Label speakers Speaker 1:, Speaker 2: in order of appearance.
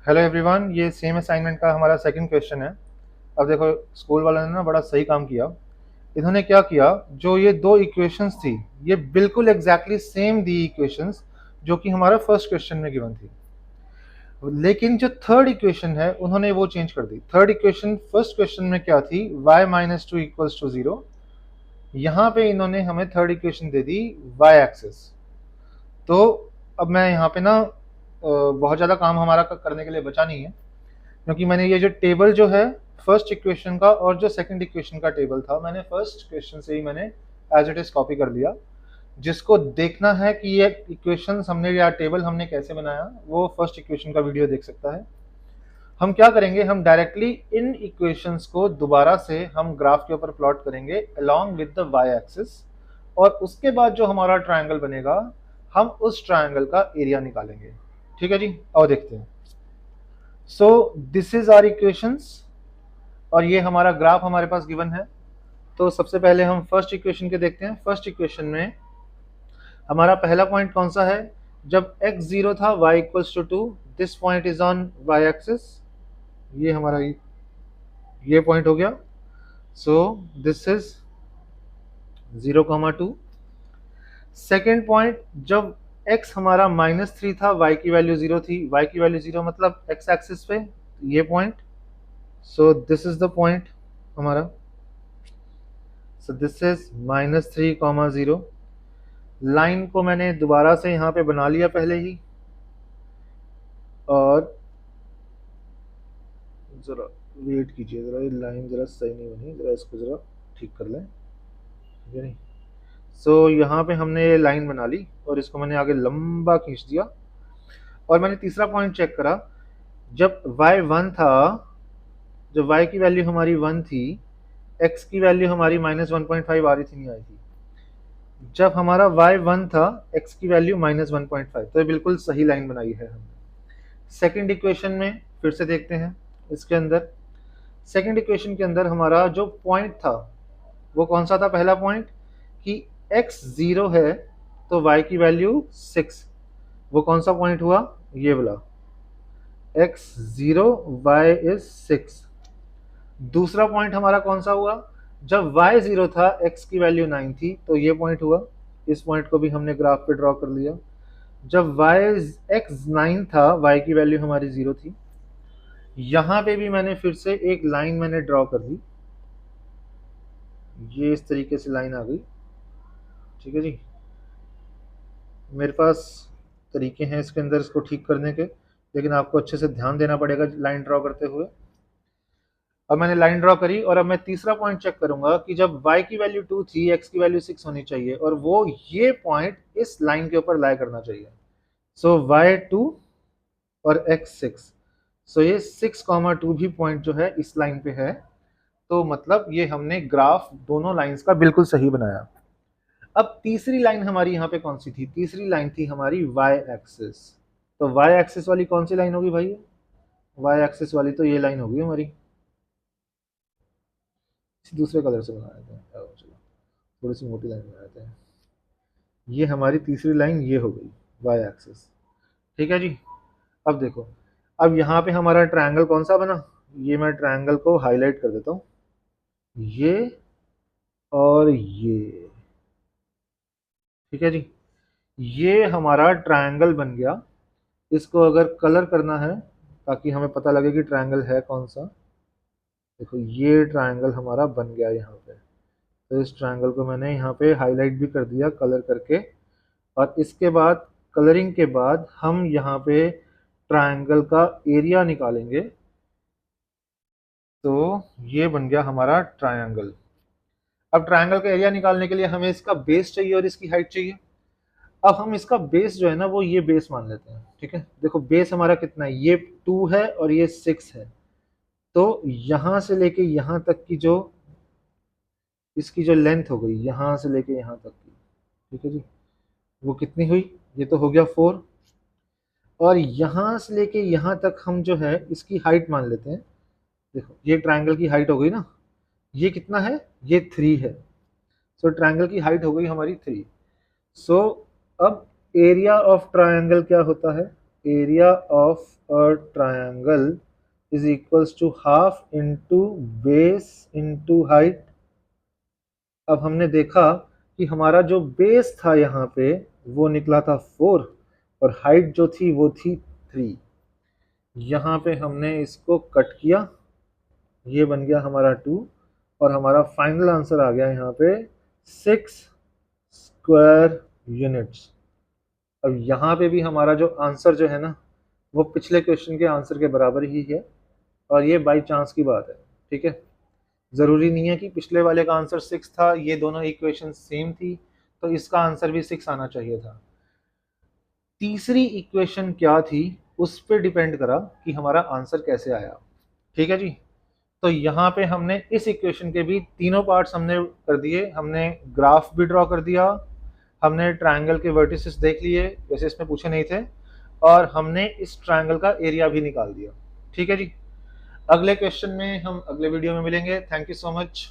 Speaker 1: Hello everyone, ये same assignment का हमारा सेकंड क्वेश्चन है। अब देखो, स्कूल वालों ने ना बड़ा सही काम किया। इन्होंने क्या किया, जो ये दो इक्वेशंस थी, ये बिल्कुल एग्जैक्टली सेम दी इक्वेशंस जो कि हमारा फर्स्ट क्वेश्चन में गिवन थी। लेकिन जो थर्ड इक्वेशन है उन्होंने वो चेंज कर दी। थर्ड इक्वेशन फर्स्ट क्वेश्चन में क्या थी, y minus two equals to zero. यहाँ पे इन्होंने हमें थर्ड इक्वेशन दे दी y एक्सिस। तो अब मैं यहाँ पे ना बहुत ज़्यादा काम हमारा करने के लिए बचा नहीं है, क्योंकि मैंने ये जो टेबल जो है फर्स्ट इक्वेशन का और जो सेकंड इक्वेशन का टेबल था, मैंने फर्स्ट इक्वेशन से ही मैंने एज इट इज कॉपी कर लिया। जिसको देखना है कि ये इक्वेशन हमने या टेबल हमने कैसे बनाया, वो फर्स्ट इक्वेशन का वीडियो देख सकता है। हम क्या करेंगे, हम डायरेक्टली इन इक्वेशंस को दोबारा से हम ग्राफ के ऊपर प्लॉट करेंगे along with the Y axis, और उसके बाद जो हमारा ट्रायंगल बनेगा, हम उस ट्रायंगल का एरिया निकालेंगे। ठीक है जी, और देखते हैं। So this is our equations, और ये हमारा ग्राफ हमारे पास गिवन है। तो सबसे पहले हम फर्स्ट इक्वेशन के देखते हैं। फर्स्ट इक्वेशन में हमारा पहला पॉइंट कौन सा है, जब x 0 था y equals to 2, this point is on y axis. ये हमारा ये पॉइंट हो गया। So this is 0,2। Second point, जब x हमारा -3 था, y की वैल्यू 0 थी। y की वैल्यू 0 मतलब x एक्सिस पे ये point. So this is the point हमारा। So this is -3,0। लाइन को मैंने दोबारा से यहाँ पे बना लिया पहले ही, और ज़रा वेट कीजिए, ज़रा ये लाइन ज़रा सही नहीं बनी, ज़रा इसको ज़रा ठीक कर लें, ठीक है नहीं। सो यहाँ पे हमने ये लाइन बना ली और इसको मैंने आगे लंबा खींच दिया। और मैंने तीसरा पॉइंट चेक करा, जब y 1 था, जब y की वैल्यू हमारी 1 थी, x की वैल्यू हमारी -1.5 आ रही थी, नहीं आई थी। जब हमारा y 1 था, x की वैल्यू -1.5, तो ये बिल्कुल सही लाइन बनाई है हमने। सेकंड इक्वेशन में फिर से देखते हैं। इसके अंदर सेकंड इक्वेशन के अंदर हमारा जो पॉइंट था वो कौन सा था, पहला पॉइंट कि x 0 है तो y की वैल्यू 6। वो कौन सा पॉइंट हुआ, ये वाला, x 0 y इज 6। दूसरा पॉइंट हमारा कौन सा हुआ, जब y 0 था, x की वैल्यू 9 थी, तो ये पॉइंट हुआ। इस पॉइंट को भी हमने ग्राफ पे ड्रॉ कर लिया। जब x 9 था, y की वैल्यू हमारी 0 थी। यहाँ पे भी मैंने फिर से एक लाइन मैंने ड्रॉ कर दी, ये इस तरीके से लाइन आ गई। ठीक है जी, मेरे पास तरीके हैं इसके अंदर इसको ठीक करने के, लेकिन आपको अच्छे से ध्यान देना पड़ेगा लाइन ड्रॉ करते हुए। अब मैंने लाइन ड्रॉ करी, और अब मैं तीसरा पॉइंट चेक करूंगा कि जब y की वैल्यू 2 थी, x की वैल्यू 6 होनी चाहिए, और वो ये पॉइंट इस लाइन के ऊपर लाई करना चाहिए। सो y 2 और x 6। सो ये 6,2 भी पॉइंट जो है इस लाइन पे है। तो मतलब ये हमने ग्राफ दोनों लाइंस का बिल्कुल सही बनाया। अब तीसरी लाइन हमारी यहाँ पे कौन सी थी, तीसरी लाइन थी हमारी y एक्सिस। तो y एक्सिस वाली कौन सी लाइन होगी भाई, y एक्सिस वाली तो ये लाइन होगी हमारी। दूसरे कलर से बना देते हैं, चलो थोड़ी सी मोटी लाइन बना देते हैं। ये हमारी तीसरी लाइन ये हो गई y एक्सिस। ठीक है जी, अब देखो, अब यहाँ पे हमारा ट्रायंगल कौन सा बना, ये मैं ट्रायंगल को हाईलाइट कर देता हूँ, ये और ये। ठीक है जी, ये हमारा ट्रायंगल बन गया। इसको अगर कलर करना है ताकि हमें पता लगे कि ट्रायंगल है कौन सा, देखो ये ट्रायंगल हमारा बन गया यहाँ पे। तो इस ट्रायंगल को मैंने यहाँ पे हाईलाइट भी कर दिया कलर करके, और इसके बाद कलरिंग के बाद हम यहाँ पे ट्रायंगल का एरिया निकालेंगे। तो ये बन गया हमारा ट्रायंगल। अब ट्रायंगल का एरिया निकालने के लिए हमें इसका बेस चाहिए और इसकी हाइट चाहिए। अब हम इसका बेस जो है ना, वो ये बेस मान लेते हैं। ठीक है, देखो बेस हमारा कितना है, ये 2 है और ये 6 है। तो यहाँ से लेके यहाँ तक की जो इसकी जो लेंथ हो गई, यहाँ से लेके यहाँ तक की, ठीक है जी, वो कितनी हुई, ये तो हो गया 4। और यहाँ से लेके यहाँ तक हम जो है इसकी हाइट मान लेते हैं। देखो ये ट्रायंगल की हाइट हो गई ना, ये कितना है, ये 3 है। सो ट्रायंगल की हाइट हो गई हमारी 3। सो अब एरिया ऑफ ट्रायंगल क्या होता है, area of a triangle is equals to half into base into height. अब हमने देखा कि हमारा जो बेस था यहाँ पे वो निकला था 4 और हाइट जो थी वो थी 3। यहाँ पे हमने इसको कट किया, ये बन गया हमारा 2 और हमारा फाइनल आंसर आ गया यहाँ पे 6 स्क्वायर यूनिट्स। अब यहाँ पे भी हमारा जो आंसर जो है ना वो पिछले क्वेश्चन के आंसर के बराबर ही है और ये बाई चांस की बात है, ठीक है। ज़रूरी नहीं है कि पिछले वाले का आंसर 6 था, ये दोनों इक्वेशन सेम थी तो इसका आंसर भी 6 आना चाहिए था। तीसरी इक्वेशन क्या थी उस पर डिपेंड करा कि हमारा आंसर कैसे आया, ठीक है जी। तो यहाँ पे हमने इस इक्वेशन के भी तीनों पार्ट्स हमने कर दिए, हमने ग्राफ भी ड्रॉ कर दिया, हमने ट्रायंगल के वर्टिसेस देख लिए, वैसे इसमें पूछे नहीं थे, और हमने इस ट्रायंगल का एरिया भी निकाल दिया, ठीक है जी। अगले क्वेश्चन में हम अगले वीडियो में मिलेंगे। Thank you so much.